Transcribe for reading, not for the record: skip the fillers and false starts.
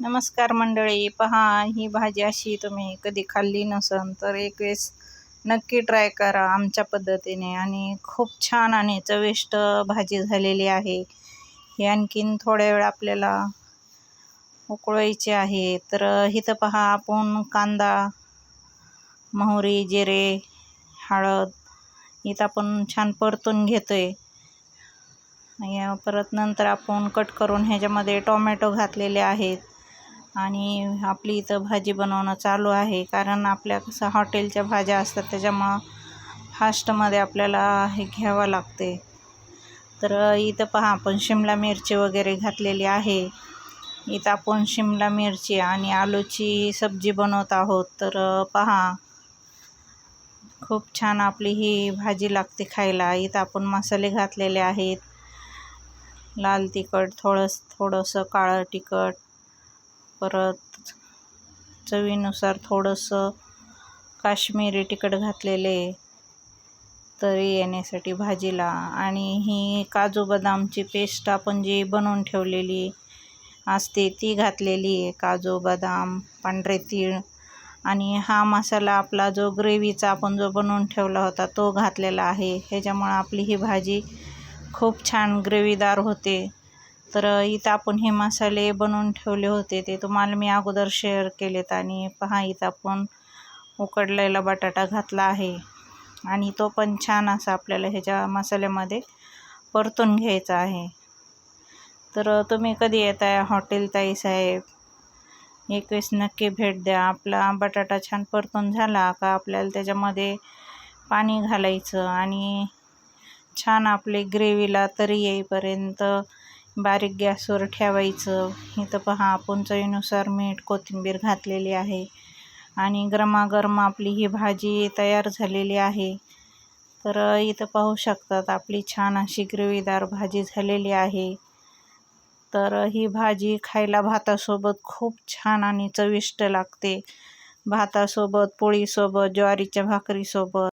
नमस्कार मंडळी, पहा ही भाजी अशी तुम्ही कधी खाल्ली नसन तर एक वेळेस नक्की ट्राय करा आमच्या पद्धतीने. आणि खूप छान आणि चविष्ट भाजी झालेली आहे. ही आणखीन थोड्या वेळ आपल्याला उकळवायची आहे. तर इथं पहा आपण कांदा, मोहरी, जिरे, हळद इथं आपण छान परतून घेतोय. परत नंतर आपण कट करून ह्याच्यामध्ये टोमॅटो घातलेले आहेत. आणि आपली इथं भाजी बनवणं चालू आहे, कारण आपल्या कसं हॉटेलच्या भाज्या असतात त्याच्यामुळं फास्टमध्ये आपल्याला हे घ्यावं लागते. तर इथं पहा आपण शिमला मिरची वगैरे घातलेली आहे. इथं आपण शिमला मिरची आणि आलूची सब्जी बनवत आहोत. तर पहा खूप छान आपली ही भाजी लागते खायला. इथं आपण मसाले घातलेले आहेत. लाल तिखट, थोडंसं काळं तिखट, परत चवीनुसार थोडंसं काश्मीरी तिखट घातलेले तरी येण्यासाठी भाजीला. आणि ही काजू बदामची पेस्ट आपण जी बनवून ठेवलेली असते ती घातलेली आहे. काजू बदाम, पांढरे तीळ आणि हा मसाला आपला जो ग्रेव्हीचा आपण जो बनवून ठेवला होता तो घातलेला आहे. ह्याच्यामुळं आपली ही भाजी खूप छान ग्रेव्हीदार होते. तर इथं आपण हे मसाले बनवून ठेवले होते ते तुम्हाला मी अगोदर शेअर केलेत. आणि पहा इथं आपण उकडलेला बटाटा घातला आहे आणि तो पण छान असा आपल्याला ह्याच्या मसाल्यामध्ये परतून घ्यायचा आहे. तर तुम्ही कधी येताय हॉटेल ताई साहेब, एक वेळेस नक्की भेट द्या. आपला बटाटा छान परतून झाला का आपल्याला त्याच्यामध्ये पाणी घालायचं आणि छान आपले ग्रेव्हीला तरी येईपर्यंत बारीक गॅसवर ठेवायचं. इथं पहा आपण चवीनुसार मीठ, कोथिंबीर घातलेली आहे आणि गरमागरम आपली ही भाजी तयार झालेली आहे. तर इथं पाहू शकतात आपली छान अशी ग्रेव्हीदार भाजी झालेली आहे. तर ही भाजी खायला भातासोबत खूप छान आणि चविष्ट लागते. भातासोबत, पोळीसोबत, ज्वारीच्या भाकरीसोबत.